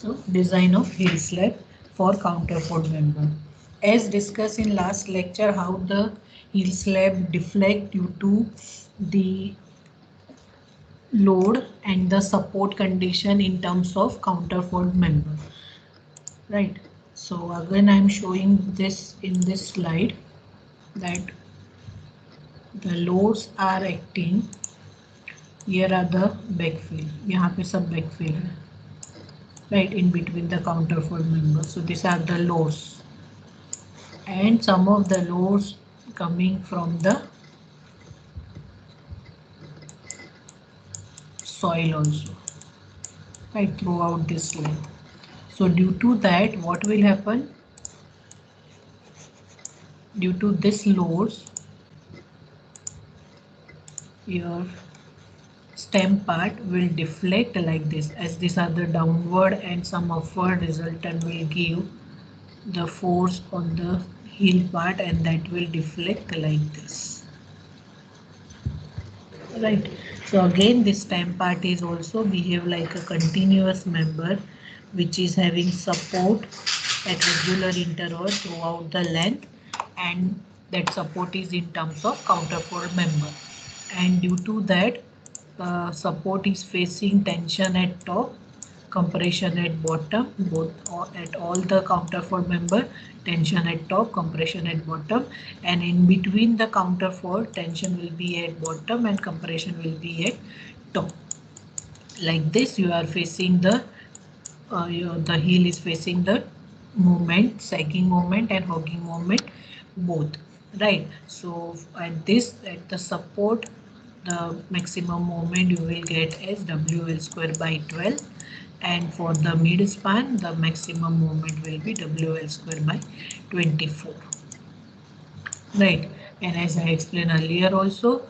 So design of heel slab for counterfold member. As discussed in last lecture, how the heel slab deflect due to the load and the support condition in terms of counterfold member. Right. So again, I am showing this in this slide that the loads are acting. Here are the backfill. यहाँ पे सब backfill है. Right in between the counterfold members. So these are the loads, and some of the loads coming from the soil also, right, throughout this length. So due to that, what will happen? Due to this loads, your stem part will deflect like this, as these are the downward and some upward resultant will give the force on the heel part, and that will deflect like this. Right. So again, this stem part is also behave like a continuous member, which is having support at regular interval throughout the length, and that support is in terms of counterfold member. And due to that, support is facing tension at top, compression at bottom, both at all the counterfold member, tension at top, compression at bottom, and in between the counterfold, tension will be at bottom and compression will be at top. Like this, you are facing the the heel is facing the movement, sagging movement and hogging movement both, right? So at this, at the support, the maximum moment you will get is WL square by 12, and for the mid span the maximum moment will be WL square by 24, right? And as I explained earlier also,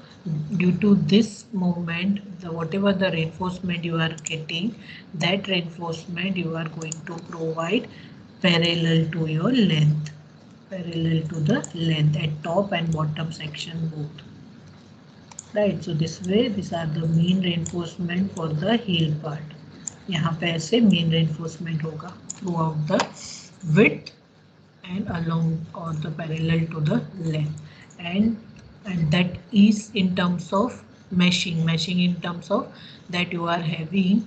due to this movement, the whatever the reinforcement you are getting, that reinforcement you are going to provide parallel to your length, parallel to the length at top and bottom section both. Right, so this way these are the main reinforcement for the heel part. यहाँ पे ऐसे main reinforcement होगा throughout the width and along or the parallel to the length, and that is in terms of meshing in terms of that you are having.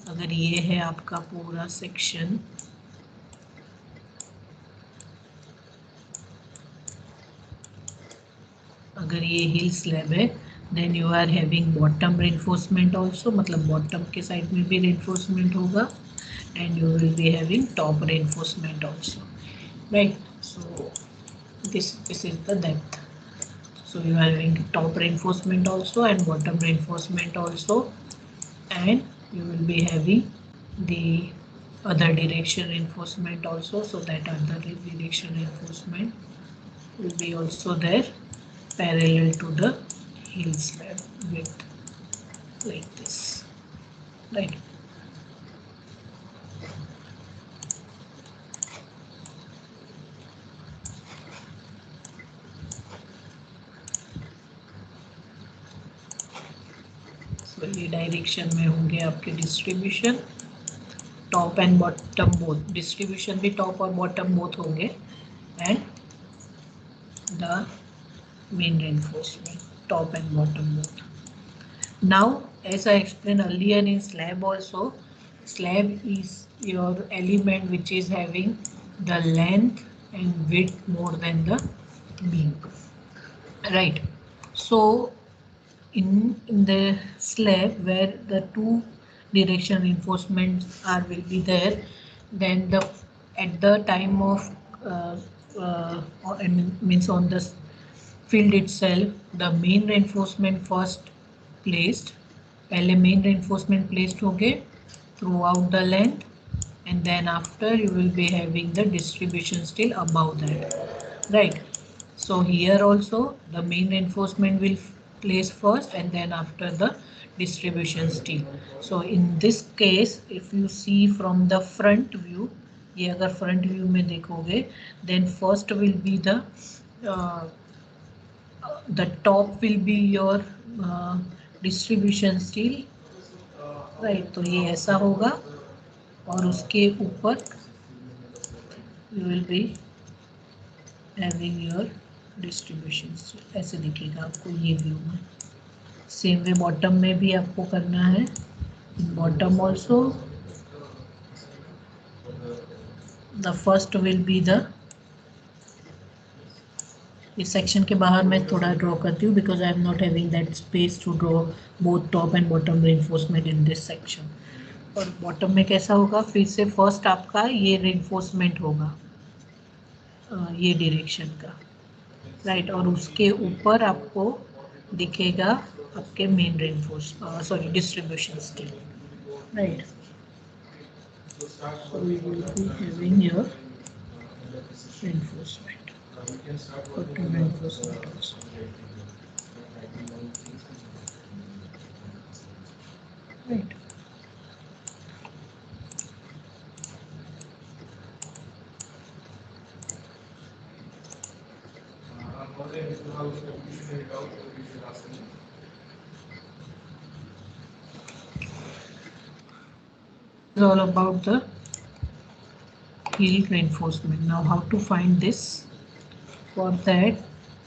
अगर ये है आपका पूरा section, अगर ये heel slab है, then you are having bottom reinforcement also, मतलब bottom के side में भी reinforcement होगा, and you will be having top reinforcement also, right? So this is the depth. So you are having top reinforcement also and bottom reinforcement also, and you will be having the other direction reinforcement also, so that other direction reinforcement will be also there parallel to the heel slab width, like this, right? So ये direction में होंगे आपके distribution, top and bottom both, distribution भी top और bottom both होंगे, and the main reinforcement top and bottom both. Now, as I explained earlier in slab also, slab is your element which is having the length and width more than the beam, right? So in the slab where the two direction reinforcements are will be there, then the at the time of means on the field itself, the main reinforcement first placed, पहले main reinforcement placed होंगे throughout the length, and then after you will be having the distribution still above that, right? So here also the main reinforcement will place first and then after the distribution steel. So in this case, if you see from the front view, ये अगर front view में देखोगे, then first will be the top will be your distribution steel, right? तो ये ऐसा होगा, और उसके ऊपर you will be having your distributions. ऐसे दिखेगा आपको ये व्यू में। सेम वे बॉटम में भी आपको करना है। Bottom also the first will be the, इस सेक्शन के बाहर मैं थोड़ा ड्रॉ करती हूँ because I am not having that space to draw both top and bottom reinforcement in this section. और बॉटम में कैसा होगा, फिर से फर्स्ट आपका ये रेनफोर्समेंट होगा ये डायरेक्शन का, राइट। और उसके ऊपर आपको दिखेगा आपके main reinforce sorry distribution scheme, right. So we will be having your reinforcement, bottom reinforcement also, right. Is all about the heel reinforcement. Now how to find this? For that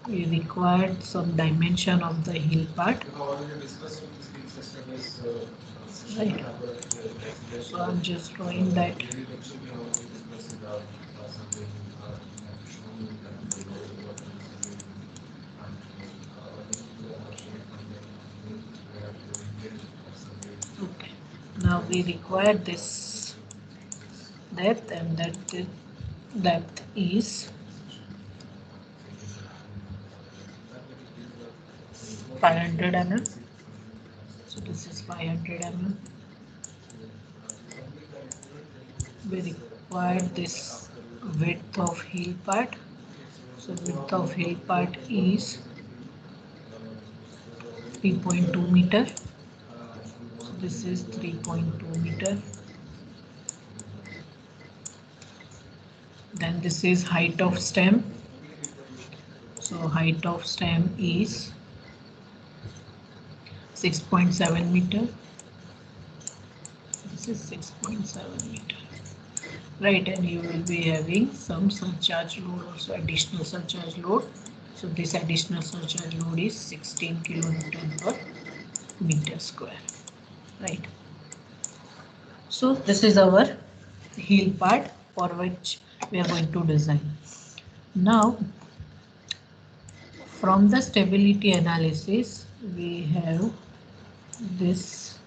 we required some dimension of the heel part, right. So I'm just drawing that. Okay, now we require this depth, and that depth is 500 mm. So this is 500 mm. We require this width of heel part. So width of heel part is 3.2 meter. So this is 3.2 meter. Then this is height of stem. So height of stem is 6.7 meter. This is 6.7 meter. Right, and you will be having some surcharge load also, additional surcharge load. So this additional surcharge load is 16 kilonewton per meter square, right. So this is our heel part for which we are going to design. Now from the stability analysis we have this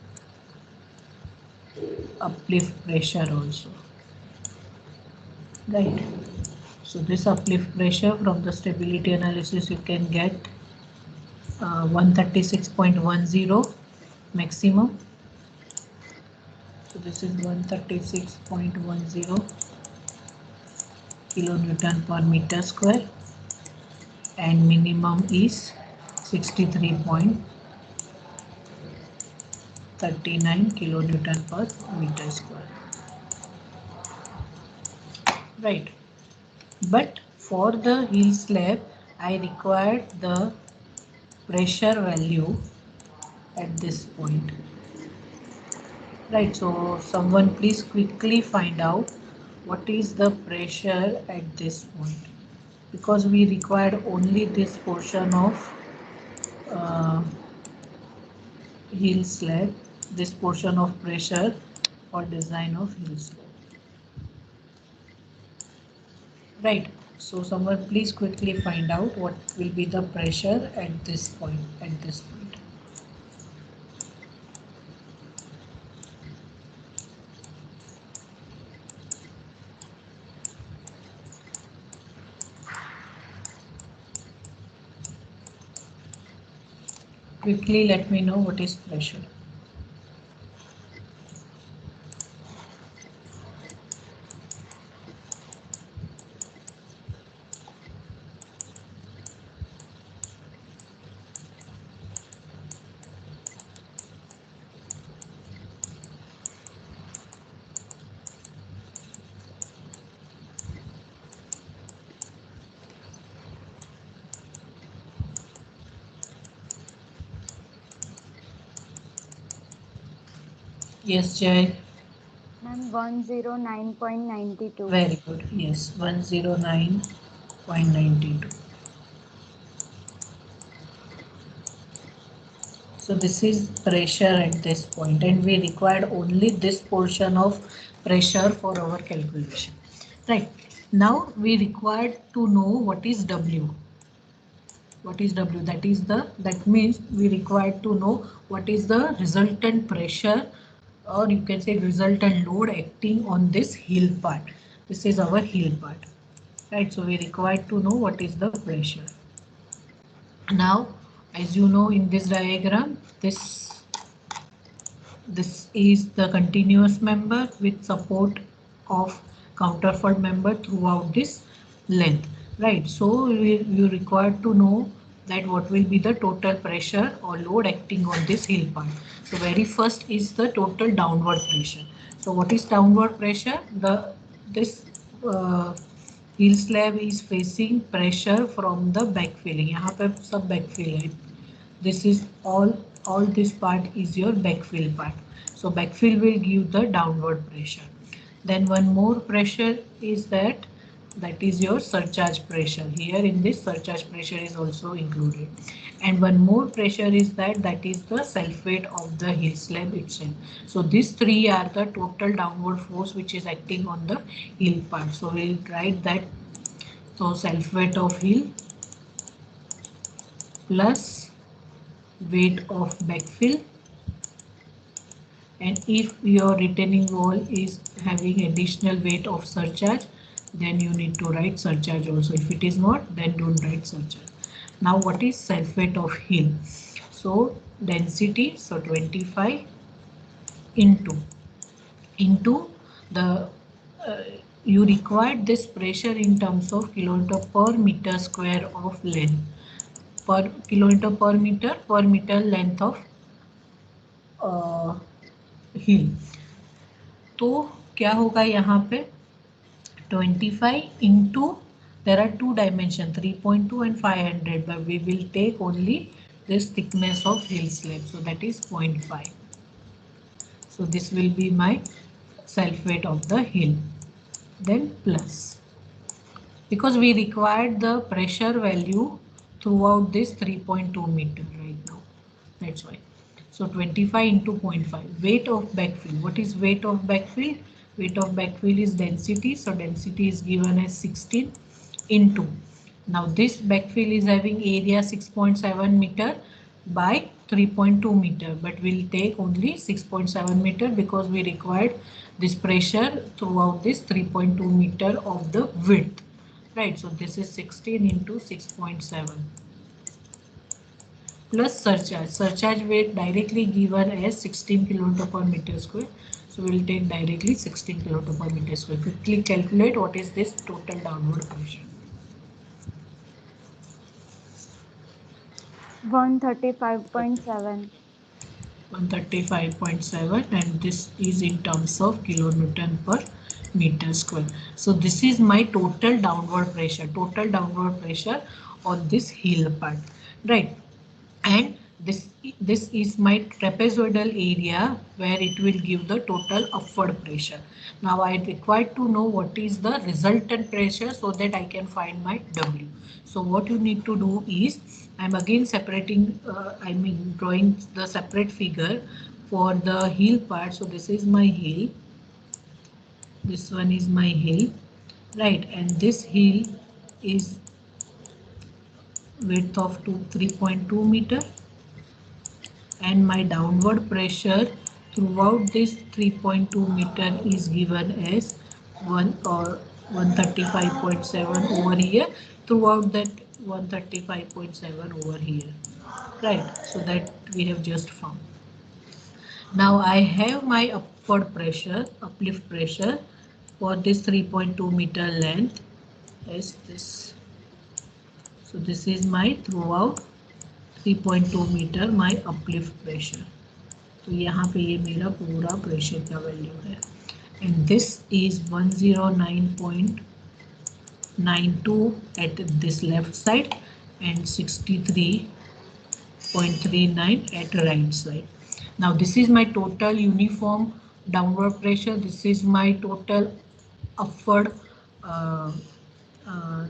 uplift pressure also, right. So this uplift pressure from the stability analysis you can get 136.10 maximum. So this is 136.10 kilonewton per meter square, and minimum is 63.39 kilonewton per meter square, right. But for the heel slab I required the pressure value at this point, right. So someone please quickly find out what is the pressure at this point, because we required only this portion of uh, heel slab, this portion of pressure for design of heel slab, right. So someone please quickly find out what will be the pressure at this point, at this point. Quickly let me know what is pressure. Yes, Jay. Ma'am, 109.92. Very good. Yes, 109.92. So this is pressure at this point, and we required only this portion of pressure for our calculation. Right. Now we required to know what is W. What is W? That means we required to know what is the resultant pressure, or you can say resultant load acting on this heel part. This is our heel part. Right. So we required to know what is the pressure. Now, as you know, in this diagram, this is the continuous member with support of counterfold member throughout this length, right? So you require to know that what will be the total pressure or load acting on this heel part. So very first is the total downward pressure. So what is downward pressure? This uh, heel slab is facing pressure from the backfill. यहाँ पे सब backfill है. This is all this part is your backfill part. So backfill will give the downward pressure. Then one more pressure is that is your surcharge pressure. Here in this surcharge pressure is also included. And one more pressure is that is the self weight of the heel slab itself. So these three are the total downward force which is acting on the heel part. So we'll write that. So self weight of heel plus weight of backfill, and if your retaining wall is having additional weight of surcharge, then you need to write surcharge also. If it is not, then don't write surcharge. Now what is self weight of heel? So density, so 25 into the you require this pressure in terms of kilonewton per meter square of length, per kilonewton per meter length of heel. तो क्या होगा यहाँ पे 25 into, there are two dimension 3.2 and 500, but we will take only this thickness of heel slab, so that is 0.5. So this will be my self weight of the heel. Then plus, because we required the pressure value throughout this 3.2 meter right now, that's why. So 25 into 0.5. Weight of backfill. What is weight of backfill? Weight of backfill is density. So density is given as 16 into. Now this backfill is having area 6.7 meter by 3.2 meter. But we'll take only 6.7 meter because we required this pressure throughout this 3.2 meter of the width. Right. So this is 16 into 6.7. Plus surcharge. Surcharge weight directly given as 16 kilonewton per meter square. So we will take directly 16 kilonewton per meter square. Quickly calculate what is this total downward pressure. 135.7. 135.7, and this is in terms of kilonewton per meter square. So this is my total downward pressure. Total downward pressure on this heel part. Right. And this is my trapezoidal area where it will give the total upward pressure. Now I require to know what is the resultant pressure so that I can find my W. So what you need to do is, I'm again separating, drawing the separate figure for the heel part. So this is my heel, this one is my heel, right, and this heel is width of 3.2 meter, and my downward pressure throughout this 3.2 meter is given as 135.7 over here, throughout that 135.7 over here, right? So that we have just found. Now I have my upward pressure, uplift pressure for this 3.2 meter length as this. So this is my throughout 3.2 metre my uplift pressure. तो यहाँ पे ये मेरा पूरा pressure का value है, and this is 109.92 at this left side and 63.39 at right side. Now this is my total uniform downward pressure. This is my total upward uh, uh,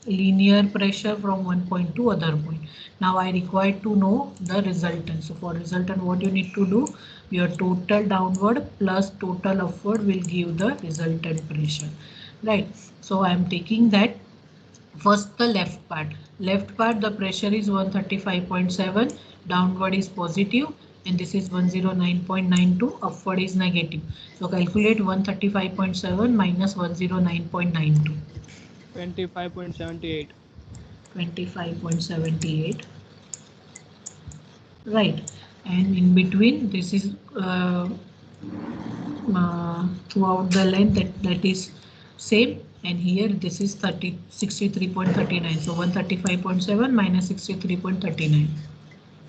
linear pressure from one point to other point. Now I require to know the resultant. So for resultant, what you need to do, your total downward plus total upward will give the resultant pressure, right? So I am taking that. First, the left part. Left part, the pressure is 135.7, downward is positive, and this is 109.92, upward is negative. So calculate 135.7 minus 109.92. 25.78. 25.78, right? And in between, this is throughout the length, that is same, and here this is 63.39. So 135.7 minus 63.39,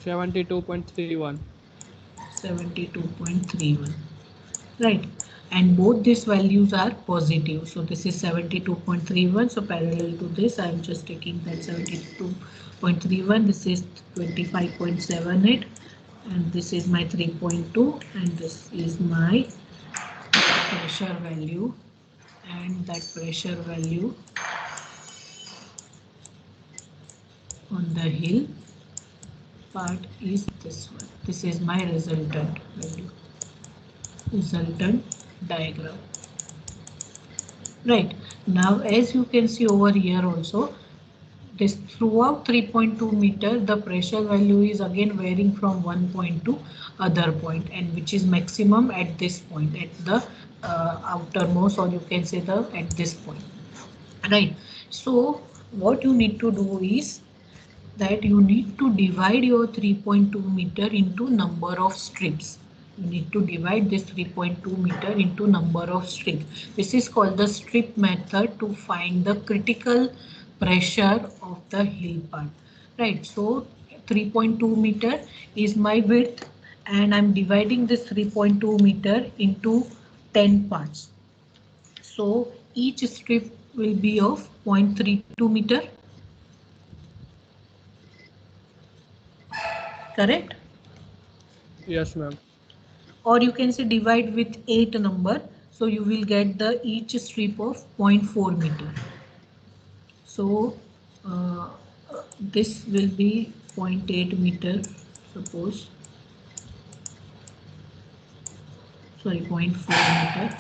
72.31. 72.31, right? And both these values are positive. So this is 72.31. So parallel to this, I am just taking that 72.31. This is 25.78, and this is my 3.2, and this is my pressure value, and that pressure value on the hill part is this one. This is my resultant value, resultant diagram. Right, now as you can see over here also, this throughout 3.2 meter, the pressure value is again varying from one point to other point, and which is maximum at this point, at the outermost, or you can say the at this point, right? So what you need to do is that you need to divide your 3.2 meter into number of strips. You need to divide this 3.2 meter into number of strips. This is called the strip method to find the critical pressure of the hill part. Right, so 3.2 meter is my width, and I'm dividing this 3.2 meter into 10 parts. So each strip will be of 0.32 meter. Correct? Yes, ma'am. Or you can say divide with 8 number, so you will get the each strip of 0.4 meter. So uh, this will be 0.8 meter, suppose, sorry, 0.4 meter.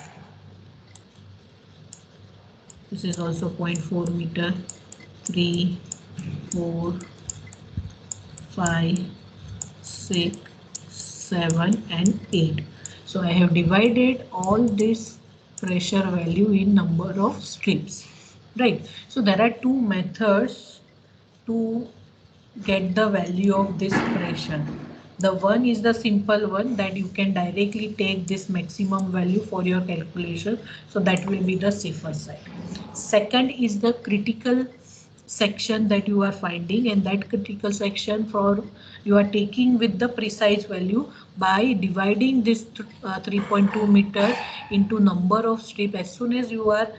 This is also 0.4 meter. 3, 4, 5, 6, 7 and 8. So I have divided all this pressure value in number of strips, right? So there are two methods to get the value of this pressure. The one is the simple one, that you can directly take this maximum value for your calculation, so that will be the safer side. Second is the critical section that you are finding, and that critical section for you are taking with the precise value by dividing this 3.2 meter into number of strip. As soon as you are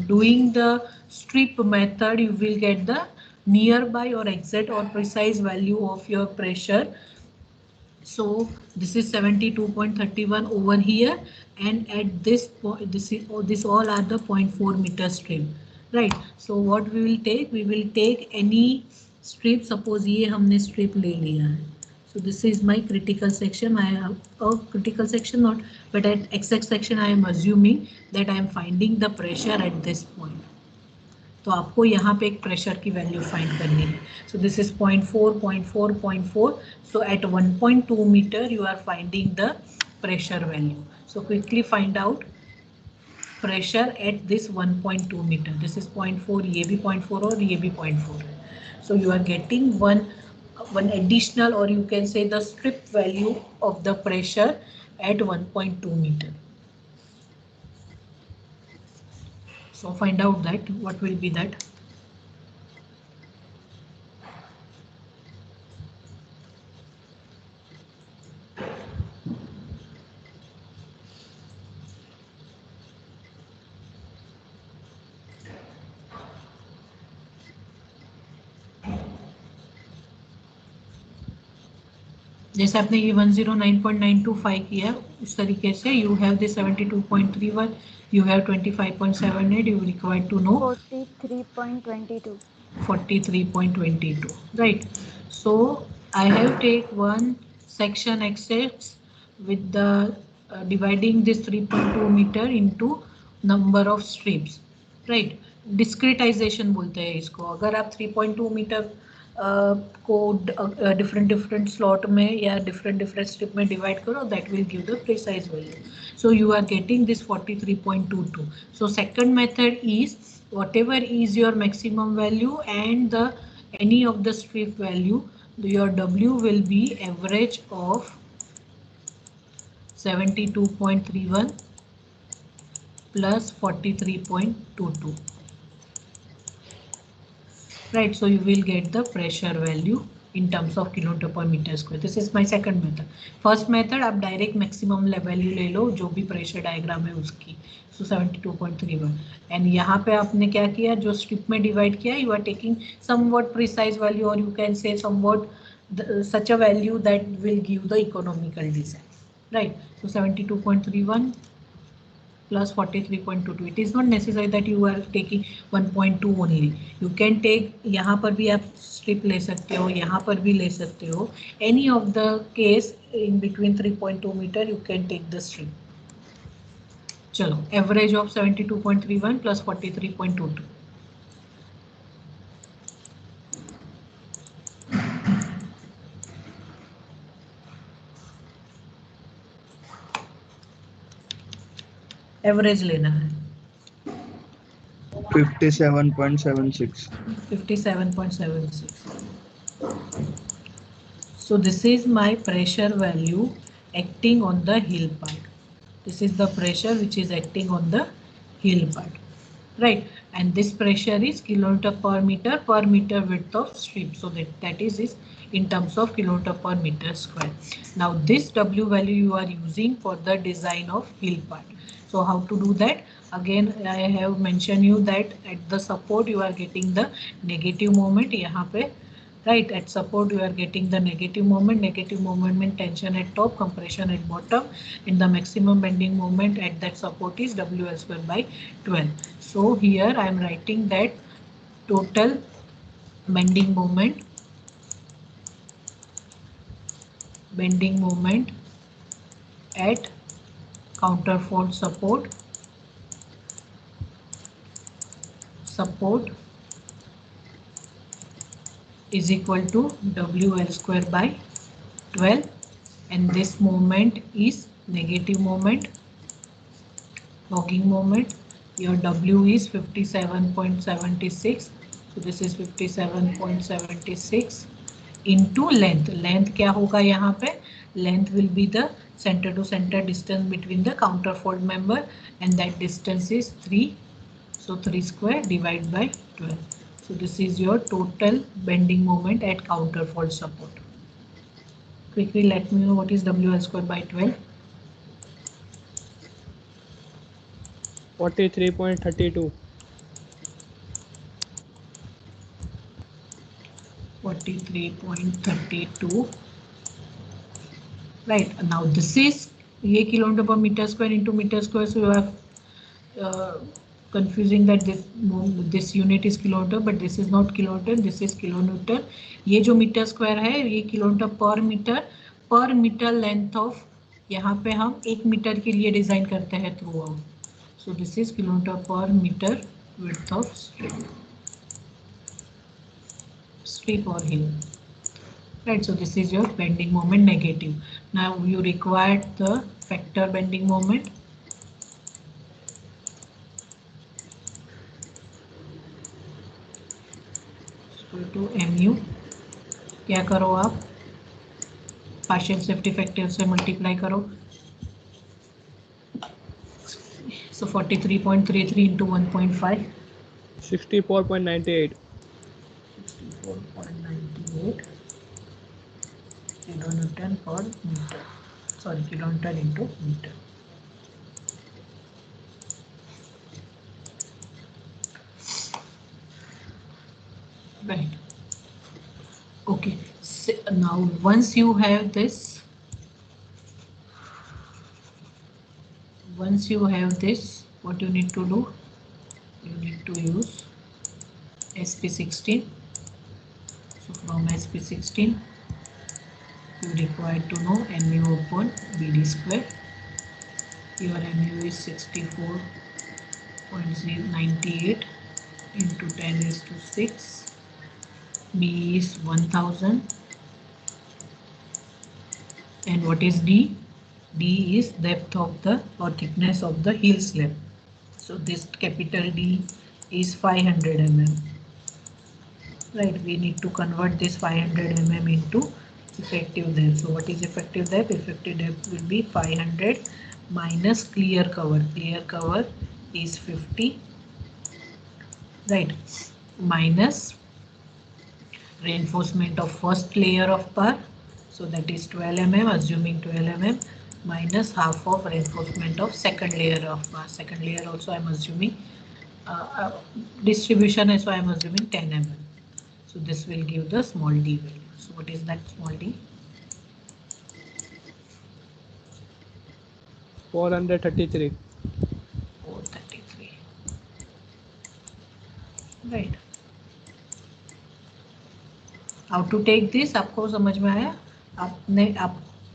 doing the strip method, you will get the nearby or exact or precise value of your pressure. So this is 72.31 over here, and at this point, this all are the 0.4 meter strip, right? So what we will take, we will take any strip. Suppose ये हमने strip ले लिया है. So this is my critical section. I have a critical section not, but at exact section I am assuming that I am finding the pressure at this point. तो आपको यहाँ पे एक प्रेशर की वैल्यू फाइंड करनी है. सो this is 0.4, 0.4, 0.4. So at 1.2 meter you are finding the pressure value. So quickly find out pressure at this 1.2 meter. This is 0.4, ये भी 0.4 और ये भी 0.4 है. So you are getting one additional, or you can say the strip value of the pressure at 1.2 meter. So find out that what will be that. जैसे आपने ये 109.925 किया उस तरीके से you have the 72.31, you have 25.78, you require to know 43.22. 43.22, right? So I have take one section access with the dividing this 3.2 meter into number of strips, right? Discretization बोलते हैं इसको. अगर आप 3.2 मीटर को डिफरेंट डिफरेंट स्लॉट में या different different strip में divide करो, that will give the precise value. So you are getting this 43.22. So second method is whatever is your maximum value and the any of the strip value, your W will be average of 72.31 plus 43.22. Right, so you will get the pressure value in terms of kilonewton per meter square. This is my second method. First method आप direct maximum value ले लो जो भी pressure diagram है उसकी. So 72.31. And यहाँ पे आपने क्या किया, जो strip में divide किया, you are taking somewhat precise value or you can say somewhat such a value that will give the economical design. Right, so 72.31 plus 43.22. It is not necessary that you are taking 1.2 only. You can take, यहाँ पर भी आप strip ले सकते हो, यहाँ पर भी ले सकते हो. Any of the case in between 3.2 meter you can take the strip. चलो, average of 72.31 plus 43.22. Average लेना है. 57.76. 57.76. So this is my pressure value acting on the heel part. This is the pressure which is acting on the heel part, right? And this pressure is kilonewton per meter width of strip. So that is in terms of kilonewton per meter square. Now this W value you are using for the design of heel part. So how to do that? Again, I have mentioned you that at the support you are getting the negative moment. यहाँ पे right, at support you are getting the negative moment means tension at top, compression at bottom, and the maximum bending moment at that support is WL square by 12. So here I am writing that total bending moment at counterfold support is equal to WL square by 12, and this moment is negative moment, logging moment. Your W is 57.76, so this is 57.76 into length. Length क्या होगा यहाँ पे? Length will be the center to center distance between the counterfold member, and that distance is 3. So 3 square divided by 12. So this is your total bending moment at counterfold support. Quickly let me know what is WL square by 12. 43.32. 43.32. Right, now this is ये kilometre per meter square into meter square, so you are confusing that this unit is kilometer, but this is not kilometer, this is kilonewton. ये जो metre square है ये kilometre पर metre length of, यहाँ पे हम 1 metre के लिए डिजाइन करते हैं through out. So this is kilometer per meter width of strip or heel. Right, so this is your bending moment negative. Now you require the factor bending moment. Equal to mu. क्या करो आप? Partial safety factor से multiply करो. So 43.33 into 1.5. 64.98. 64.98 kilonewton per meter. Sorry, kilonewton into meter. Right. Okay. So now Now once you have this, what you need to do, you need to use SP16. So from SP16 you require to know mu upon BD square. Your mu is 64.98 into 10 is to 6. B is 1000. And what is D? D is depth of the or thickness of the heel slab. So this capital D is 500 mm. Right, we need to convert this 500 mm into effective depth. So what is effective depth? Effective depth will be 500 minus clear cover. Clear cover is 50. Right, minus reinforcement of first layer of bar. So that is 12 mm, assuming 12 mm, minus half of reinforcement of second layer of bar. Second layer also I am assuming distribution, so I am assuming 10 mm. So this will give the small d value. So what is that small d? 433. 433. Right. How to take this आपको समझ में आया? आप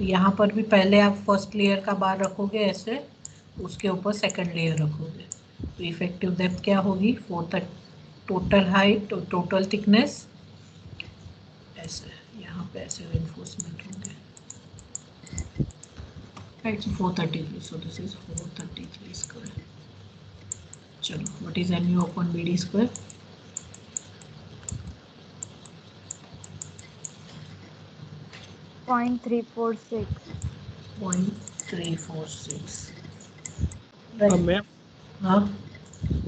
यहाँ पर भी पहले आप फर्स्ट लेयर का बार रखोगे ऐसे, उसके ऊपर सेकंड लेयर रखोगे, तो इफेक्टिव डेप्थ क्या होगी? 430 टोटल हाइट और टोटल थिकनेस ऐसे, यहाँ पे ऐसे रेनफोर्समेंट होंगे, right? 433. So this is 433 square. चलो, what is mu upon BD square? 0.346. 0.346. Ma'am हाँ.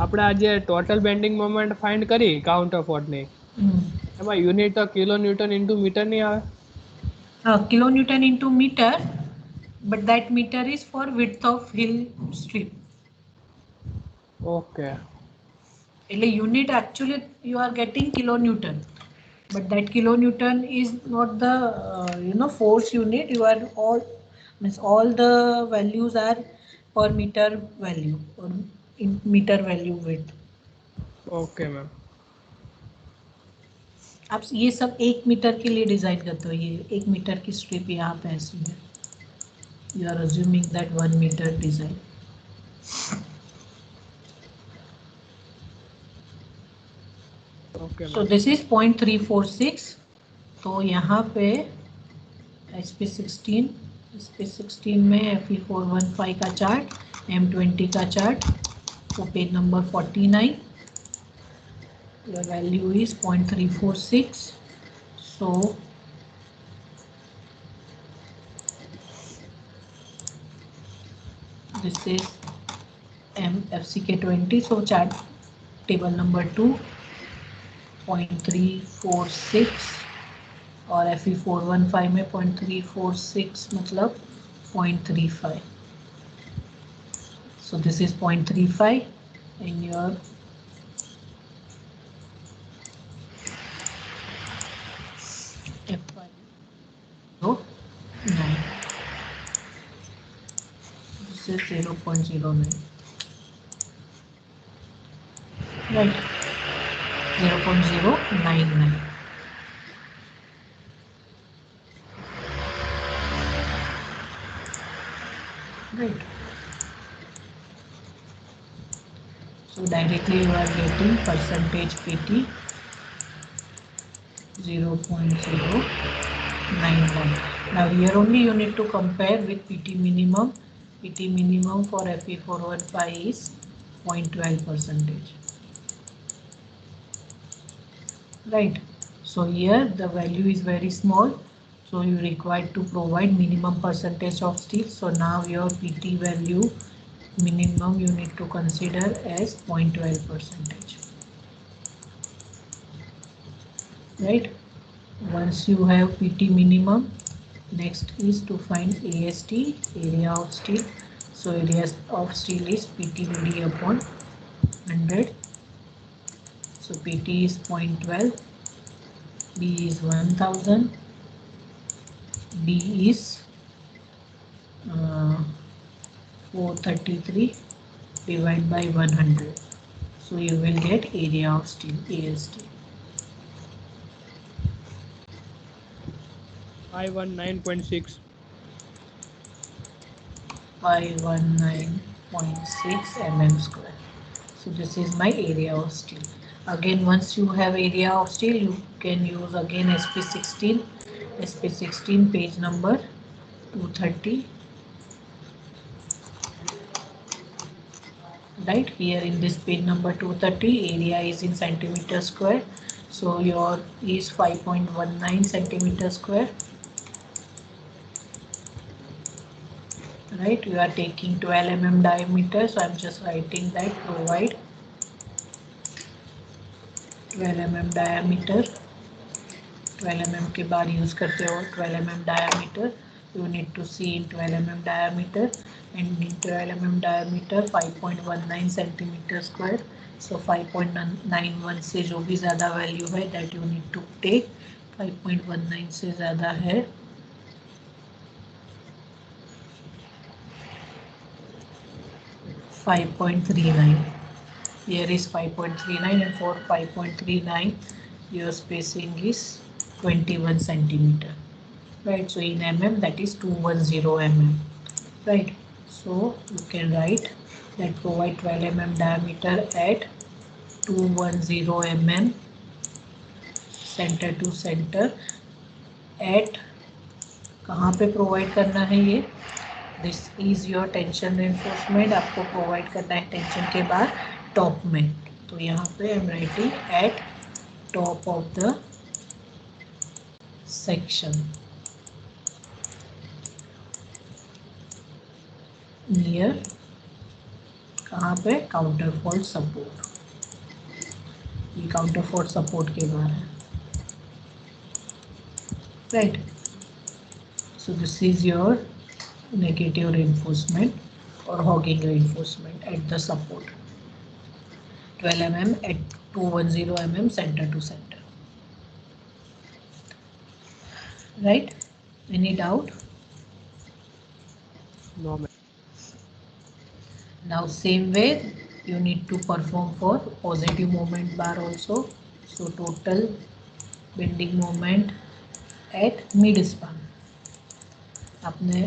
આપણે આજે ટોટલ બેન્ડિંગ મોમેન્ટ ફાઇન્ડ કરી કાઉન્ટર ફોર્ટની, એમાં યુનિટ તો કિલો ન્યૂટન ઇન્ટુ મીટર નહીં આવે? Kilonewton into meter, but that meter is for width of hill strip. Okay. એટલે unit actually you are getting kilonewton, but that kilonewton is not the force unit. You are all the values are per meter value or in meter value width. Okay ma'am. आप ये सब 1 metre के लिए design करते हो. ये 1 metre की strip यहाँ पे ऐसी है. You are assuming that 1 meter design. Okay. So this is 0.346. तो यहाँ पे SP16 में Fe415 का चार्ट, M20 का चार्ट, तो page number 49. Your value is 0.346. So this is FCK20. So chart table number 2, 0.346 और Fe415 में 0.346 मतलब 0.35. So this is 0.35 in your F509. This is 0.09. Right. 0.099. Right. So directly you are getting percentage PT 0.091. Now here only you need to compare with PT minimum. PT minimum for Fe415 is 0.12%. Right. So here the value is very small. So you require to provide minimum percentage of steel. So now your PT value minimum you need to consider as 0.12%. Right. Once you have PT minimum, next is to find AST, area of steel. So area of steel is PT/BD upon 100. So PT is 0.12, B is 1000, D is 433 divided by 100. So you will get area of steel, AST. 519.6. 519.6 mm square. So this is my area of steel. Again, once you have area of steel, you can use again SP16. SP16 page number 230. Right here in this page number 230, area is in centimeter square. So your is 5.19 centimeter square. Right, you are taking 12 mm diameter, so I'm just writing that provide 12 mm diameter. 12 mm के बाद use करते हो 12 mm diameter. You need to see in 12 mm diameter, and in 12 mm diameter 5.19 centimeter square. So 5.91 से जो भी ज़्यादा value है that you need to take. 5.19 से ज़्यादा है 5.39. Here is 5.39, and for 5.39 your spacing is 21 centimeter. Right, so in mm that is 210 mm. Right, so you can write that provide 12 mm diameter at 210 mm center to center at कहाँ पे provide करना है ये. This is your tension reinforcement. आपको provide करना है tension के बाद टॉप में. तो यहाँ पे I am writing at top of the section near कहाँ पे काउंटर फॉल्ट सपोर्ट. ये काउंटर फॉल्ट सपोर्ट के बाहर है. Right, so this is your negative reinforcement or hogging reinforcement at the support. 12 mm at 210 mm center to center. Right, any doubt? No, ma'am. Now same way you need to perform for positive moment bar also. So total bending moment at mid span आपने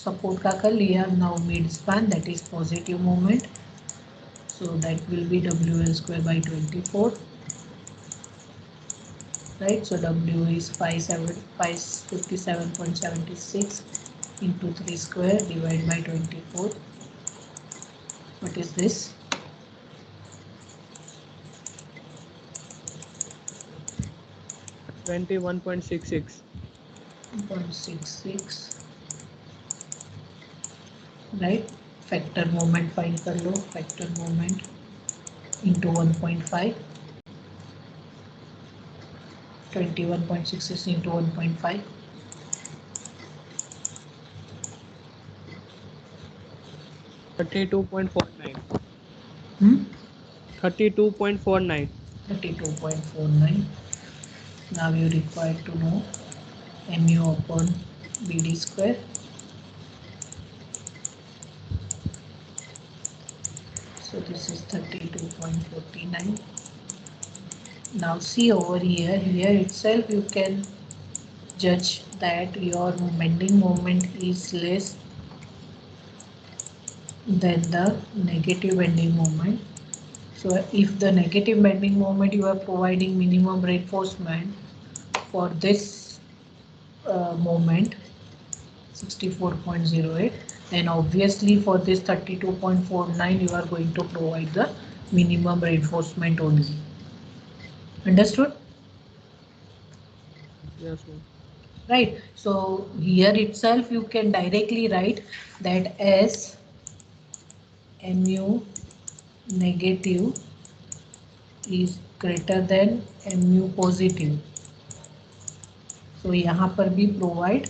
support का कर लिया. Now mid span that is positive moment. So that will be WL square by 24. Right, so W is 557.76 into 3 square divided by 24. What is this? – 21.66. 0.66. Right, factor moment find कर लो. Factor moment into 1.5. 21.66 into 1.5. 32.49. 32.49. Now you require to know mu upon BD square. So this is 32.49. Now see over here. Here itself you can judge that your bending moment is less than the negative bending moment. So if the negative bending moment you are providing minimum reinforcement for this moment 64.08, then obviously for this 32.49 you are going to provide the minimum reinforcement only. Understood? Yes, ma'am. Right, so here itself you can directly write that as mu negative is greater than mu positive. So यहाँ पर भी provide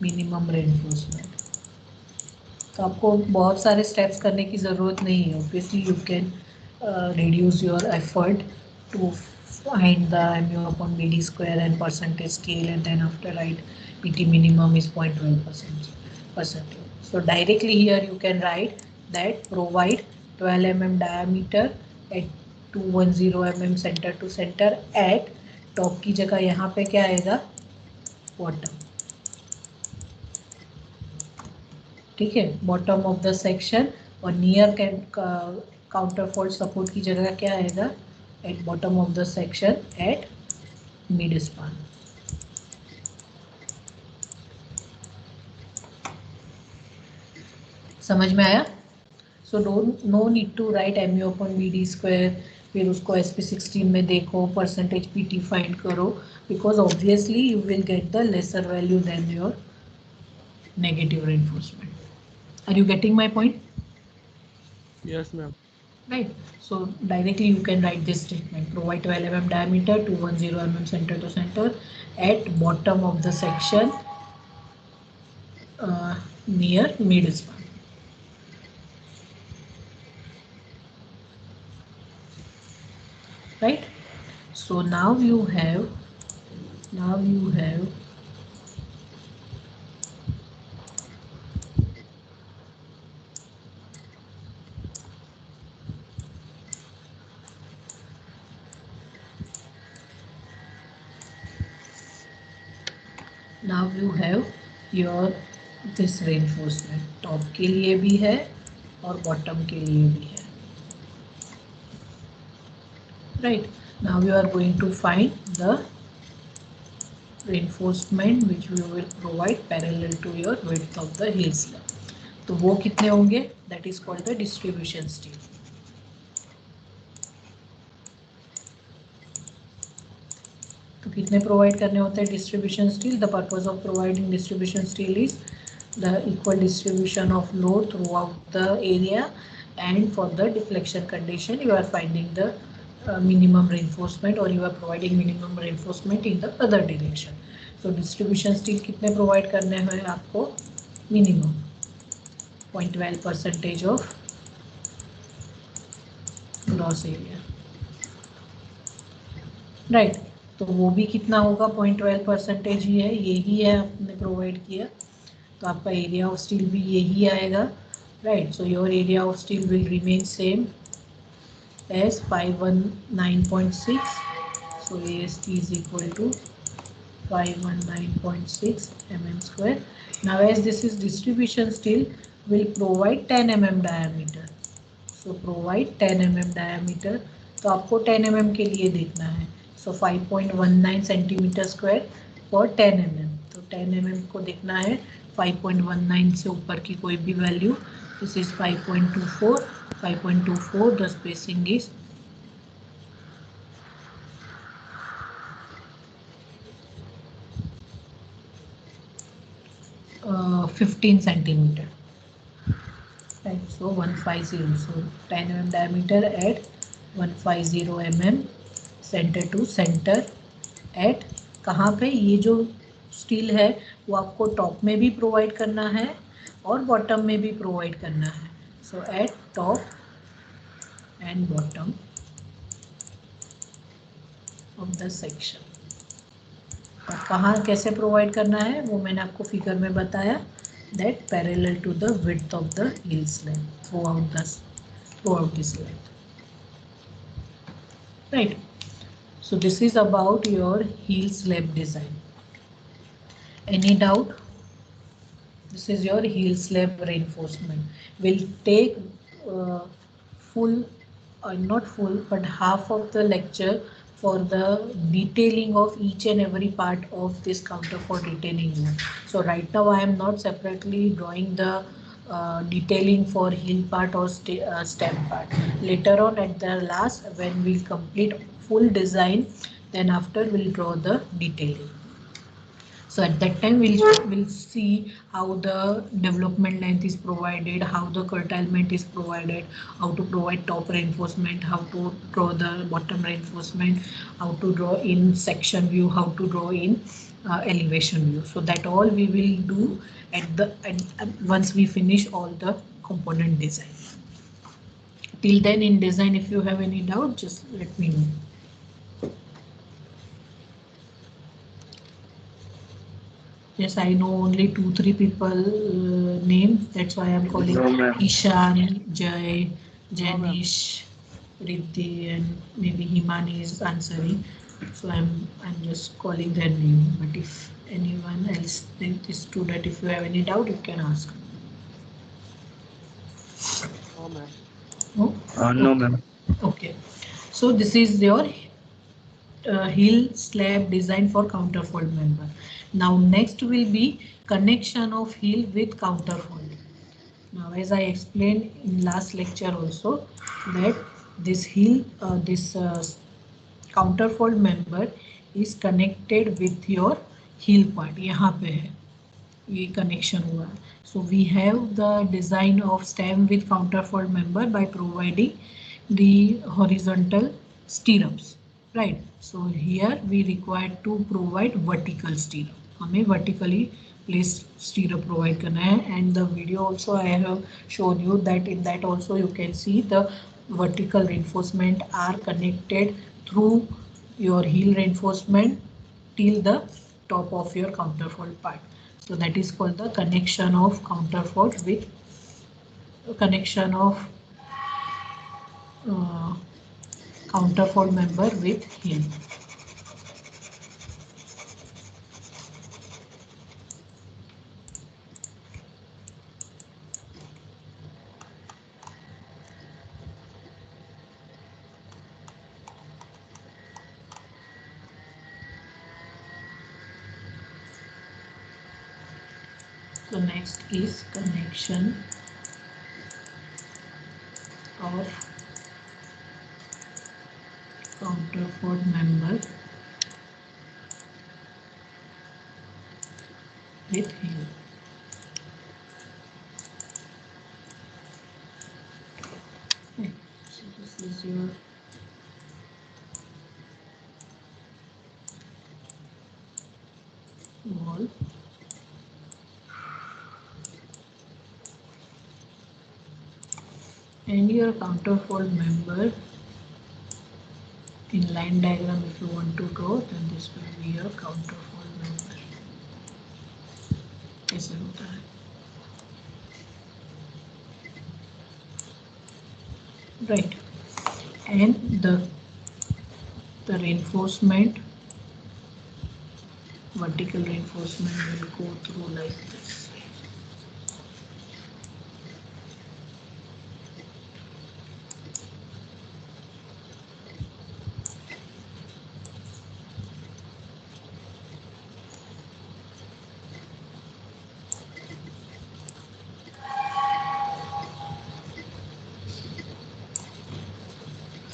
minimum reinforcement. तो आपको बहुत सारे steps करने की ज़रूरत नहीं है. Obviously you can reduce your effort to find the mu upon BD square and percentage scale, and then after write PT minimum is 0.12%. So directly here you can write that provide 12 mm diameter at 210 mm center to center at top की जगह यहाँ पे क्या आएगा bottom. ठीक है, bottom of the section और near counterfort support की जगह क्या आएगा at bottom of the section at mid span. समझ में आया? So no need to write M U upon B D square, फिर उसको SP16 में देखो, परसेंटेज PT फाइंड करो, because obviously you will get the lesser value then your negative reinforcement. Are you getting my point? Yes, ma'am. Right. So directly you can write this statement. Provide 12 mm diameter, 210 mm center to center at bottom of the section near mid span. Right. So now you have your this reinforcement. Top के लिए भी है और bottom के लिए भी है. Right. Now you are going to find the reinforcement which we will provide parallel to your width of the heel slab. तो वो कितने होंगे? That is called the distribution steel. तो कितने प्रोवाइड करने होते हैं distribution steel? The purpose of providing distribution steel is the equal distribution of load through the area, and for the deflection condition you are finding the minimum reinforcement or you are providing minimum reinforcement in the other direction. So distribution steel कितने provide करने हैं आपको? Minimum 0.12% of gross area. Right. तो वो भी कितना होगा? 0.12% ही है, यही है आपने प्रोवाइड किया, तो आपका एरिया ऑफ स्टील भी यही आएगा. Right. So your area of steel will remain same as 519.6. So AST is equal to 519.6 mm square. Now as this is distribution steel, will provide 10 mm diameter. So provide 10 mm diameter. तो आपको 10 mm के लिए देखना है. So 5.19 centimeter square for 10 mm. तो 10 mm को देखना है 5.19 से ऊपर की कोई भी value. This is 5.24. 5.24. The spacing is 15 centimeter. Right. So 150. So 10 mm diameter at 150 mm center to center at कहाँ पे? ये जो स्टील है वो आपको टॉप में भी प्रोवाइड करना है और बॉटम में भी प्रोवाइड करना है. So at top and bottom of the section. और कहाँ कैसे प्रोवाइड करना है वो मैंने आपको फिगर में बताया. That parallel to the width of the heel slab through this lab. Right. So this is about your heel slab design. Any doubt? This is your heel slab reinforcement. We'll take full, not full, but half of the lecture for the detailing of each and every part of this counterfort retaining wall. So right now I am not separately drawing the detailing for heel part or stem part. Later on at the last, when we'll complete full design, then after we'll draw the detailing. So at that time we'll see how the development length is provided, how the curtailment is provided, how to provide top reinforcement, how to draw the bottom reinforcement, how to draw in section view, how to draw in elevation view. So that all we will do once we finish all the component design. Till then in design, if you have any doubt, just let me know. Yes, I know only 2-3 people name. That's why I'm calling No, ma'am. Ishan, Jay, No, ma'am. Janish, Riddhi, and maybe Himani is answering. So I'm just calling their name. But if anyone else think this student, if you have any doubt, you can ask. No, ma'am. No? No, ma'am. Okay. So this is your hill slab design for counterfold member. Now next will be connection of hill with counterfold. Now as I explained in last lecture also that this hill, this counterfold member is connected with your heel part. यहाँ पे है ये connection हुआ है. So we have the design of stem with counterfold member by providing the horizontal stirrups, right? So here we require to provide vertical stirrup. हमें vertically placed stirrup provide करना है, and the video also I have shown you that in that also you can see the vertical reinforcement are connected through your heel reinforcement till the top of your counterfold part. So that is called the connection of counterfold with connection of uh, counterfold member with heel. So next is connection of counterfold member with heel. Okay. So this is your wall. And your counterfold member in line diagram, if you want to draw, then this will be your counterfold member. ऐसे होता है. Right. And the reinforcement, vertical reinforcement will go through like this.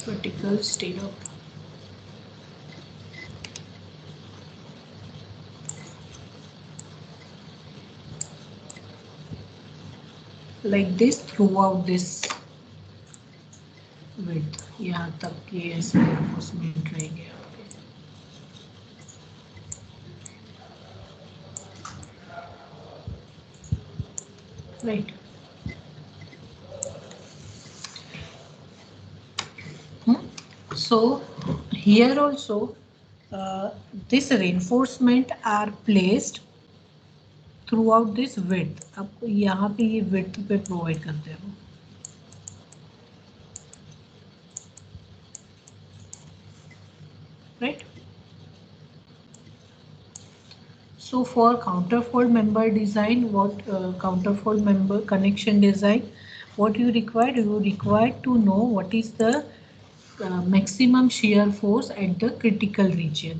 Vertical stirrup. Like this throughout this width. यहाँ तक ये ऐसे reinforcement रहेंगे आपके. Right. So here also this reinforcement are placed throughout this width. आपको यहाँ पे ये width पे provide करते हैं. Right. So for counterfold member design, what counterfold member connection design, what you require? You require to know what is the maximum shear force at the critical region.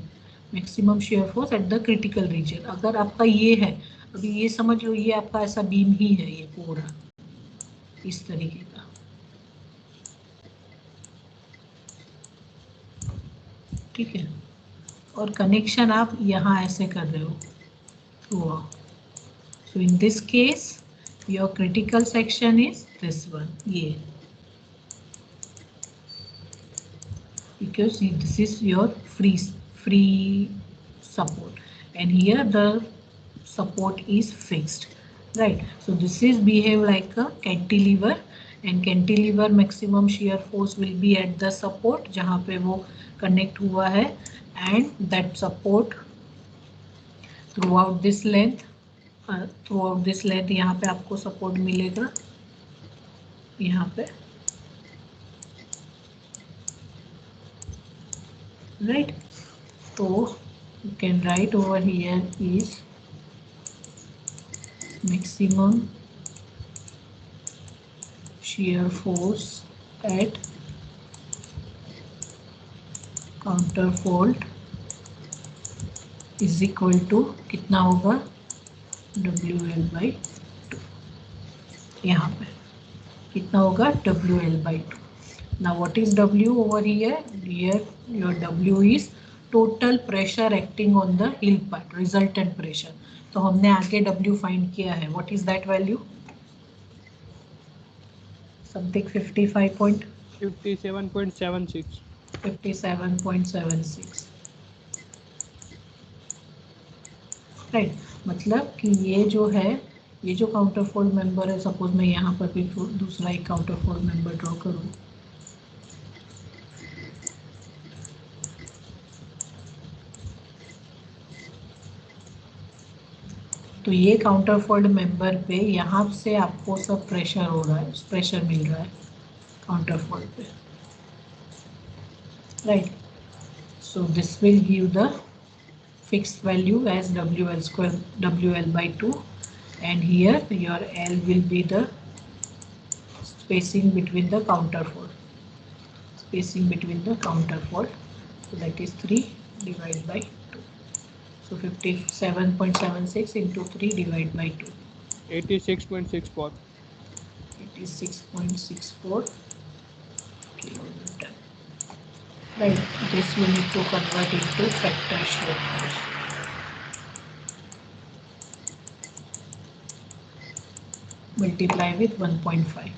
Maximum shear force at the critical region. अगर आपका ये है, अभी ये समझ लो ये आपका ऐसा बीम ही है ये पूरा इस तरीके का. ठीक है. और कनेक्शन आप यहाँ ऐसे कर रहे हो throughout. So in this case, your critical section is this one, ये. Because this is your free support, and here the support is fixed, right? So this is behave like a cantilever, and cantilever maximum shear force will be at the support जहाँ पे वो connect हुआ है, and that support, through out this length यहाँ पे आपको support मिलेगा, यहाँ पे, राइट। तो you can write over here is maximum shear force at counterfold is equal to कितना होगा, WL/2, यहाँ पे कितना होगा, WL/2. Now what is W over here? Here your W is total pressure acting on the heel part, resultant pressure. तो हमने आगे W find किया है. What is that value? Something 57.76. 57.76. Right. मतलब कि ये जो है, ये जो काउंटरफोल्ड मेंबर है, सपोज मैं यहाँ पर भी दूसरा एक काउंटरफोल्ड मेंबर ड्रॉ करूँ, तो ये काउंटरफोल्ड मेंबर पे यहाँ से आपको सब प्रेशर हो रहा है, प्रेशर मिल रहा है काउंटरफोल्ड पे, right. So this will give the fixed value as WL/2, and here your L will be the spacing between the counterfold, so that is 3 divided by 2. So 57.76 into 3 divided by 2. 86.64. 86.64 kilonewton. Right, this we need to convert into factor shear force. Multiply with 1.5.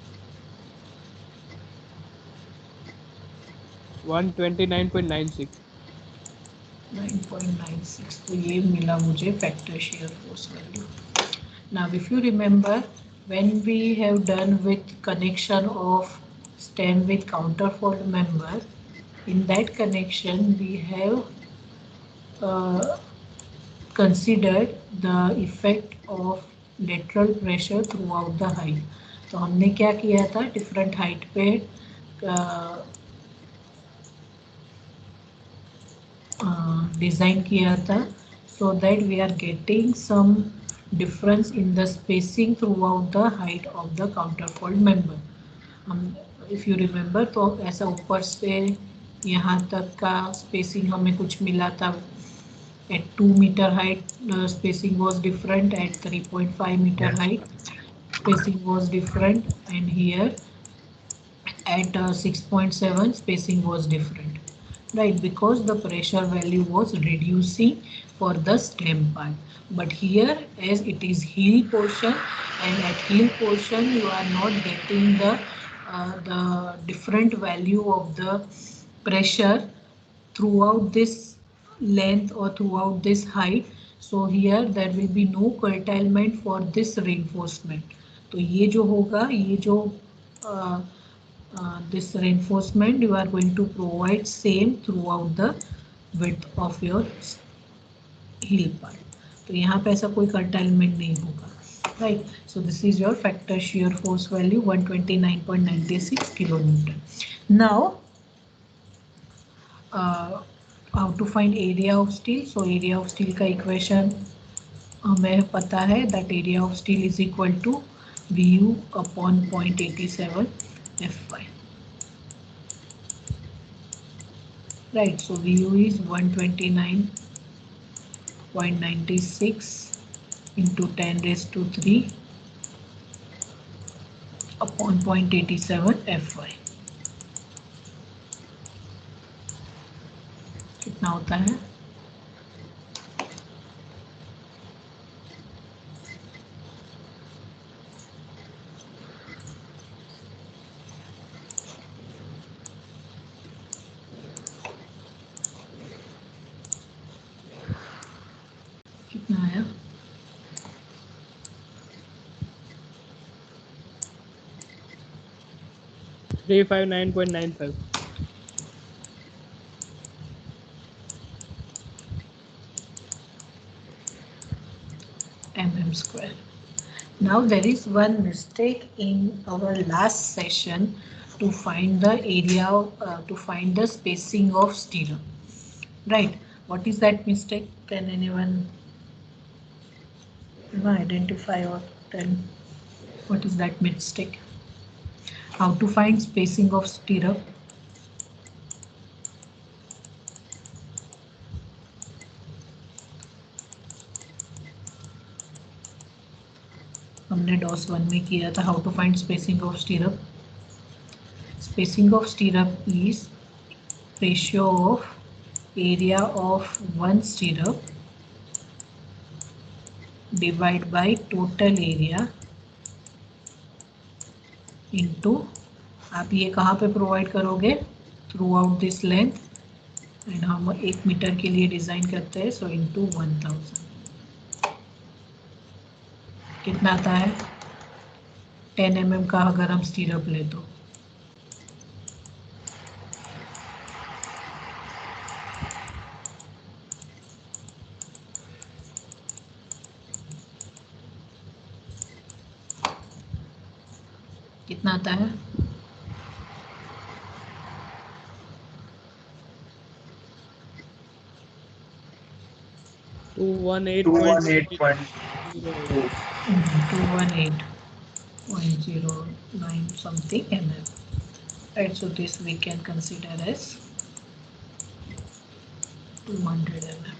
129.96. 9.96. तो ये मिला मुझे factor shear force value. Now if you remember, when we have done with connection of stem with counterfold member, in that connection we have considered the effect of lateral pressure throughout the height. तो हमने क्या किया था, different height पे design किया था, so that we are getting some difference in the spacing throughout the height of the counterfold member. हम, if you remember, तो ऐसा ऊपर से यहाँ तक का spacing हमें कुछ मिला था. At 2 meter height, spacing was different. At 3.5 meter height, spacing was different, and here at 6.7, spacing was different, right? Because the pressure value was reducing for the stem part. But here, as it is heel portion, and at heel portion you are not getting the different value of the pressure throughout this length or throughout this height. So here there will be no curtailment for this reinforcement. तो ये जो होगा, ये जो this reinforcement you are going to provide same throughout the width of your heel part. तो यहाँ पे ऐसा कोई curtailment नहीं होगा, right? So this is your factor shear force value 129.96 kilonewton. Now how to find area of steel? So area of steel का equation हमें पता है, that area of steel is equal to VU upon 0.87 Fy. Right, so VU is 129.96 into 10 raised to 3 upon 0.87 Fy. कितना होता है? कितना आया? 359.95. mm square. Now there is one mistake in our last session to find the area, to find the spacing of stirrup. Right? What is that mistake? Can anyone identify or tell what is that mistake? How to find spacing of stirrup? हमने DOS 1 में किया था. How to find spacing of stirrup? Spacing of stirrup is ratio of area of one stirrup divided by total area into, आप ये कहाँ पे provide करोगे? Through out this length, and हम 1 मीटर के लिए डिजाइन करते हैं, सो इंटू 1000. कितना आता है? 10 mm का अगर हम स्टीरअप ले तो कितना आता है? 218.09 something mm. Right, so this we can consider as 200 mm.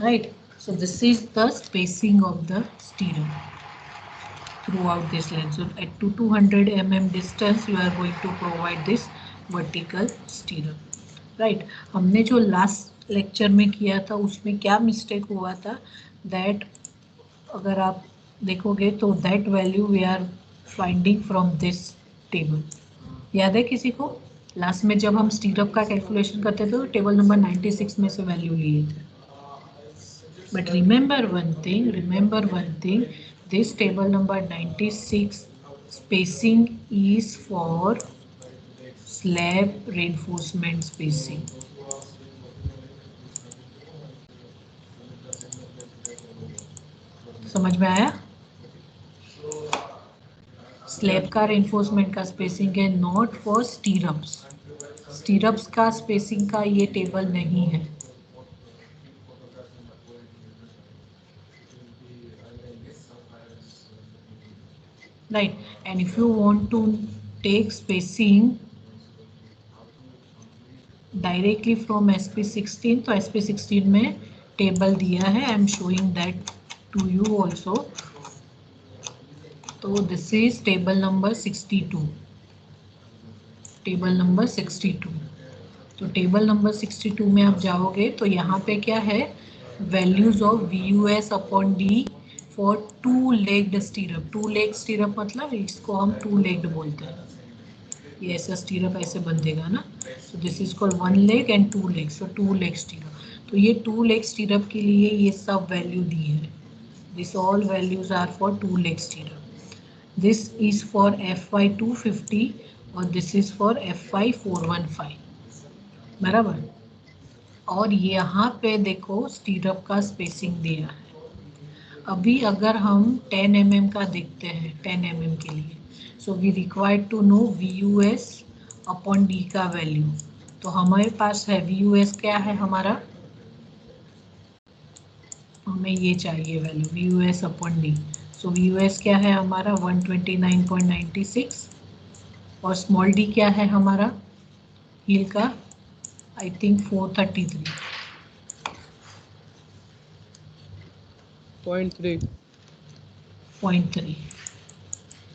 Right, so this is the spacing of the stirrup throughout this length. So at 200 mm distance you are going to provide this vertical stirrup. Right, हमने जो last lecture में किया था उसमें क्या mistake हुआ था, that अगर आप देखोगे तो that value we are finding from this table. याद है किसी को? लास्ट में जब हम स्टीरअप का कैलकुलेशन करते थे तो टेबल नंबर 96 में से वैल्यू लिए थे. But remember one thing, this table number 96 spacing is for slab reinforcement spacing. समझ में आया? स्लैब का रेनफोर्समेंट का स्पेसिंग है, नॉट फॉर स्टीरअप्स. स्टीरअप्स का स्पेसिंग का ये टेबल नहीं है. Right, and if you want to take spacing directly from SP16, तो SP16 में टेबल दिया है. I am showing that to you also. तो this is table number 62. Table number 62. तो टेबल नंबर 62 में आप जाओगे तो यहाँ पे क्या है? Values of VUS upon D for 2 legged स्टीरअप. 2 leg स्टीरअप मतलब इसको हम 2 लेग्ड बोलते हैं. ये ऐसा स्टीरअप ऐसे बंधेगा ना. सो this is called 1 leg and 2 leg. So 2 leg स्टीरअप. तो ये 2 लेग स्टीरअप के लिए ये सब वैल्यू दी है. This all values are for 2 leg stirrup. This is for FY 250 और दिस इज फॉर FY 415. बराबर. और यहाँ पे देखो स्टीरअप का स्पेसिंग दिया है. अभी अगर हम 10 mm का देखते हैं, 10 mm के लिए, so we required to know VUS upon D का वैल्यू. तो हमारे पास है VUS क्या है हमारा? हमें ये चाहिए वैल्यू VUS अपॉन D. सो VUS क्या है हमारा? 129.96. और स्मॉल d क्या है हमारा हील का? I think 433.3.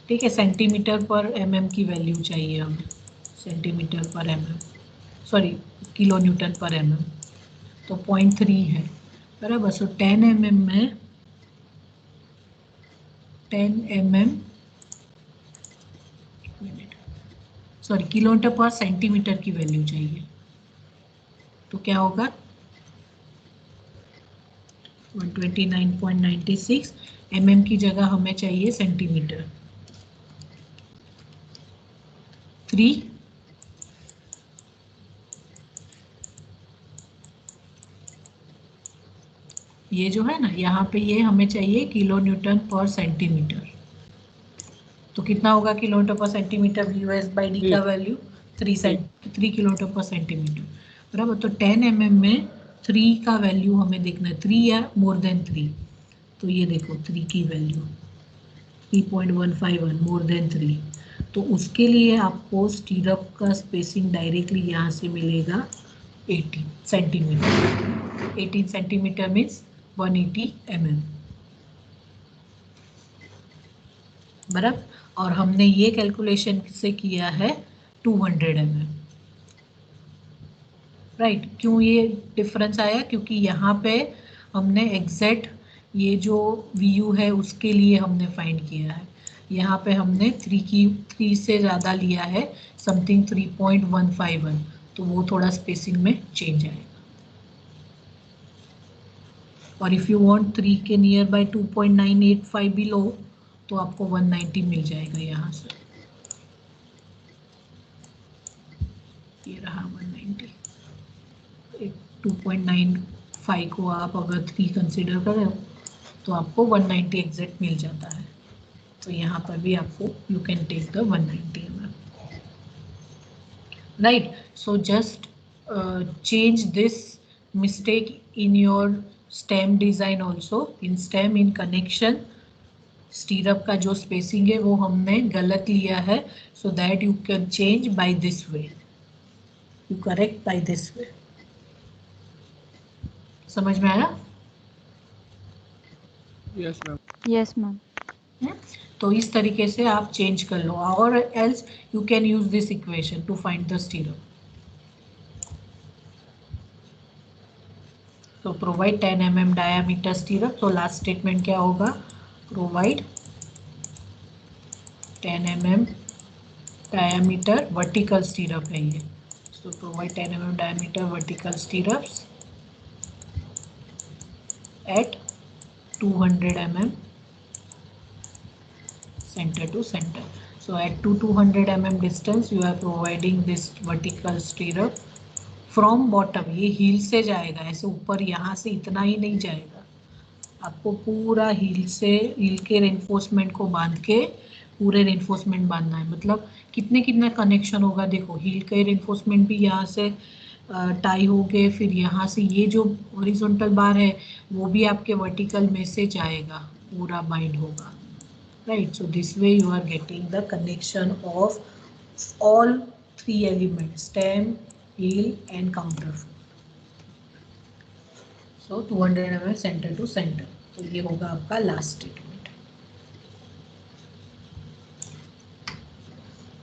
ठीक है, सेंटीमीटर पर mm की वैल्यू चाहिए हमें. सेंटीमीटर पर mm, सॉरी किलो न्यूटन पर mm. तो 0.3 है. बराबर. सो 10 mm में 10 mm, सॉरी किलोमीटर पर सेंटीमीटर की वैल्यू चाहिए. तो क्या होगा? 129.96. mm की जगह हमें चाहिए सेंटीमीटर. 3 × ये जो है ना यहाँ पे ये हमें चाहिए किलो न्यूटन पर सेंटीमीटर। तो कितना होगा किलोमीटर पर सेंटीमीटर VOS/D का वैल्यू 3 किलोमीटर पर सेंटीमीटर, बराबर। तो 10 mm में 3 का वैल्यू हमें देखना है, 3 या मोर देन 3। तो ये देखो 3 की वैल्यू 3.151 मोर देन 3। तो उसके लिए आपको स्टीरअप का स्पेसिंग डायरेक्टली यहाँ से मिलेगा 18 सेंटीमीटर। 18 सेंटीमीटर मीन्स 180 mm, बराबर। और हमने ये कैलकुलेशन से किया है 200 mm, राइट। क्यों ये डिफरेंस आया? क्योंकि यहाँ पे हमने एग्जैक्ट ये जो VU है उसके लिए हमने फाइंड किया है, यहाँ पे हमने 3 से ज़्यादा लिया है, समथिंग 3.151, तो वो थोड़ा स्पेसिंग में चेंज आएगा। और इफ़ यू वांट 3 के नियर बाय 2.985 भी लो तो आपको 190 मिल जाएगा यहाँ से, ये रहा 190। 2.95 को आप अगर 3 कंसिडर करें तो आपको 190 एग्जैक्ट मिल जाता है। तो यहाँ पर भी आपको you can take the 190 mm, right. So just change this mistake in your stem design also. In stem in connection stirrup का जो स्पेसिंग है वो हमने गलत लिया है, so that you can change by this way, you correct by this way. समझ में आया? Yes ma'am. Yes, ma'am. तो इस तरीके से आप चेंज कर लो, और else you can use this equation two find the स्टीरअप। तो प्रोवाइड 10 mm डायामीटर स्टीरअप। तो लास्ट स्टेटमेंट क्या होगा? प्रोवाइड 10 mm डायामीटर वर्टिकल स्टीरअप है ये। So provide 10 mm diameter vertical stirrups at 200 mm center to center. So at 200 mm distance you are providing this vertical stirrup from bottom. ये heal से जाएगा, ऐसे ऊपर यहाँ से इतना ही नहीं जाएगा, आपको पूरा हील से, हील के रेनफोर्समेंट को बांध के पूरे रेनफोर्समेंट बांधना है। मतलब कितना कनेक्शन होगा, देखो हील के रेनफोर्समेंट भी यहाँ से टाई हो गए, फिर यहाँ से ये जो हॉरिजॉन्टल बार है वो भी आपके वर्टिकल में से जाएगा, पूरा बाइंड होगा, right. So this way you are getting the connection of all 3 elements, stem, heel and counter. So 200 mm centre to centre. तो ये होगा आपका लास्ट स्टेटमेंट,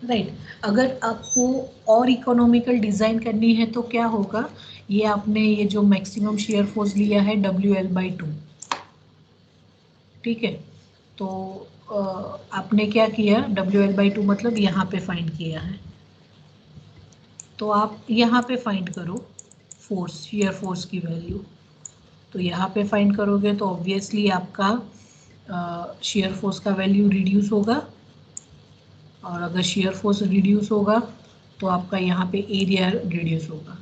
राइट। अगर आपको और इकोनॉमिकल डिजाइन करनी है तो क्या होगा, ये आपने ये जो मैक्सिमम शेयर फोर्स लिया है WL/2, ठीक है। तो आपने क्या किया, WL/2 मतलब यहाँ पे फाइंड किया है, तो आप यहाँ पे फाइंड करो फोर्स, शेयर फोर्स की वैल्यू। तो यहाँ पे फाइंड करोगे तो ऑब्वियसली आपका शेयर फोर्स का वैल्यू रिड्यूस होगा, और अगर शेयर फोर्स रिड्यूस होगा तो आपका यहाँ पे एरिया रिड्यूस होगा,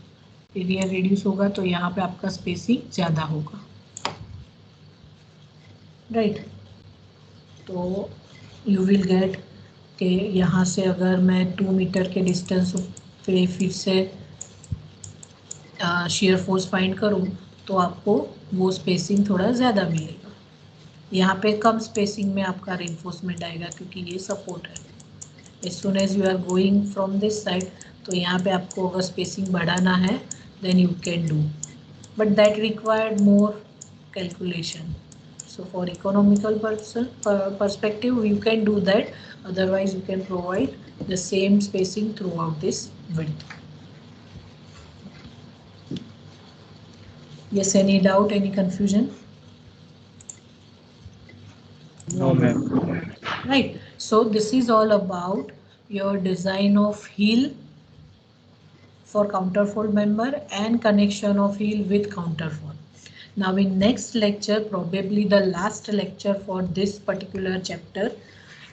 एरिया रिड्यूस होगा तो यहाँ पे आपका स्पेसिंग ज़्यादा होगा, राइट। तो यू विल गेट कि यहाँ से अगर मैं 2 मीटर के डिस्टेंस पे फिर से शेयर फोर्स फाइंड करूँ तो आपको वो स्पेसिंग थोड़ा ज़्यादा मिलेगा। यहाँ पे कम स्पेसिंग में आपका रेनफोर्समेंट आएगा क्योंकि ये सपोर्ट है। As soon as you are going from this side, तो यहाँ पे आपको अगर स्पेसिंग बढ़ाना है then you can do, but that required more calculation. So for economical perspective you can do that, otherwise you can provide the same spacing throughout this width. Yes, any doubt, any confusion? No, ma'am. Right, so this is all about your design of heel for counterfold member and connection of heel with counterfold. Now in next lecture, probably the last lecture for this particular chapter,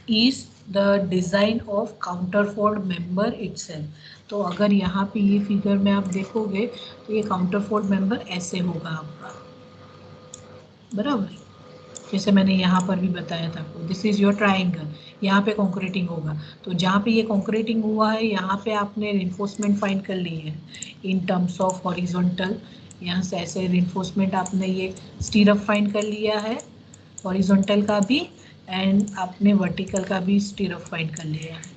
is the design of counterfold member itself. तो अगर यहाँ पे ये figure में आप देखोगे तो ये counterfold member ऐसे होगा आपका, बराबर। जैसे मैंने यहाँ पर भी बताया था आपको, दिस इज योर ट्राइंगल, यहाँ पे कॉन्क्रीटिंग होगा, तो जहाँ पे ये कॉन्क्रीटिंग हुआ है यहाँ पे आपने रिइंफोर्समेंट फाइंड कर ली है इन टर्म्स ऑफ हॉरिजॉन्टल, यहाँ से ऐसे रिइंफोर्समेंट आपने ये स्टीरअप फाइंड कर लिया है हॉरिजॉन्टल का भी, एंड आपने वर्टिकल का भी स्टीरअप फाइंड कर लिया है।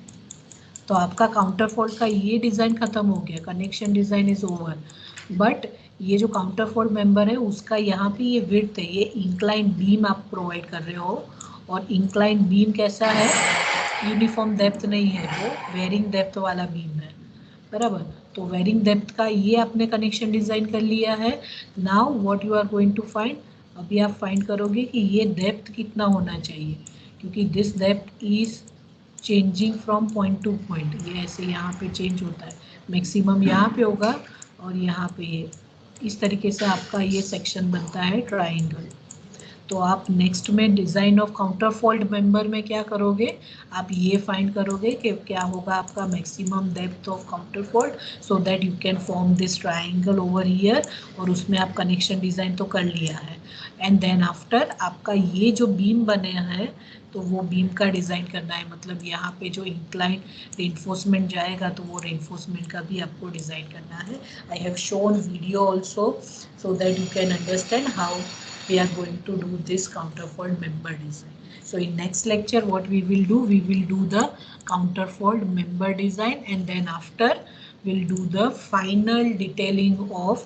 तो आपका काउंटर फॉल्ट का ये डिज़ाइन खत्म हो गया, connection design is over. But ये जो काउंटर फॉल्ट मेंबर है उसका यहाँ पे ये विड्थ है, ये इंक्लाइन बीम आप प्रोवाइड कर रहे हो, और इंक्लाइन बीम कैसा है, यूनिफॉर्म डेप्थ नहीं है, वो वेरिंग डेप्थ वाला बीम है, बराबर। तो वेरिंग डेप्थ का ये आपने कनेक्शन डिज़ाइन कर लिया है। Now what you are going to find, अभी आप फाइंड करोगे कि ये डेप्थ कितना होना चाहिए, क्योंकि this depth is changing from point two point, ये ऐसे यहाँ पे चेंज होता है, मैक्सिमम यहाँ पे होगा और यहाँ पे ये, इस तरीके से आपका ये सेक्शन बनता है ट्राइंगल। तो आप नेक्स्ट में design of counter fault member में क्या करोगे, आप ये फाइंड करोगे कि क्या होगा आपका maximum depth of counter fault, so that you can form this triangle over here, और उसमें आप कनेक्शन डिज़ाइन तो कर लिया है। एंड देन आफ्टर आपका ये जो बीम बने हैं तो वो बीम का डिज़ाइन करना है, मतलब यहाँ पे जो इंक्लाइन रेनफोर्समेंट जाएगा तो वो रेनफोर्समेंट का भी आपको डिज़ाइन करना है। I have shown video also so that you can understand how we are going to do this counterfold member design. So in next lecture what we will do, we will do the counterfold member design, and then after we'll do the final detailing of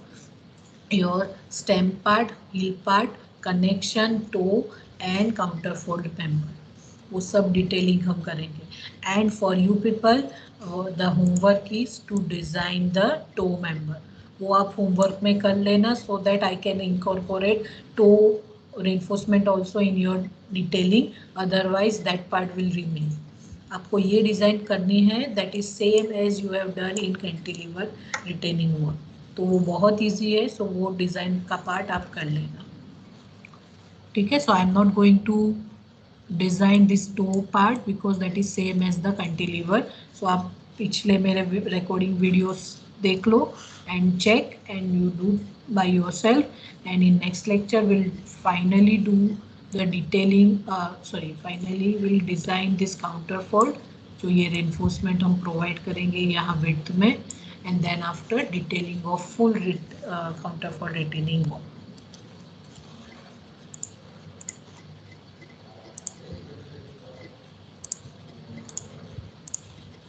your stem part, heel part, connection, toe and counterfold member, वो सब detailing हम करेंगे। And for you people the homework is to design the toe member, वो आप homework में कर लेना, so that I can incorporate toe reinforcement also in your detailing, otherwise that part will remain. आपको ये डिज़ाइन करनी है that is same as you have done in cantilever retaining work, तो वो बहुत ईजी है, सो वो डिज़ाइन का पार्ट आप कर लेना, ठीक है। So I am not going to design this toe part because that is same as the cantilever. सो आप पिछले मेरे रिकॉर्डिंग वीडियोस देख लो and check and you do by yourself, and in next lecture we'll finally do the detailing, finally we'll design this counterfold जो ये reinforcement हम provide करेंगे यहाँ width में, and then after detailing of full counterfold retaining wall।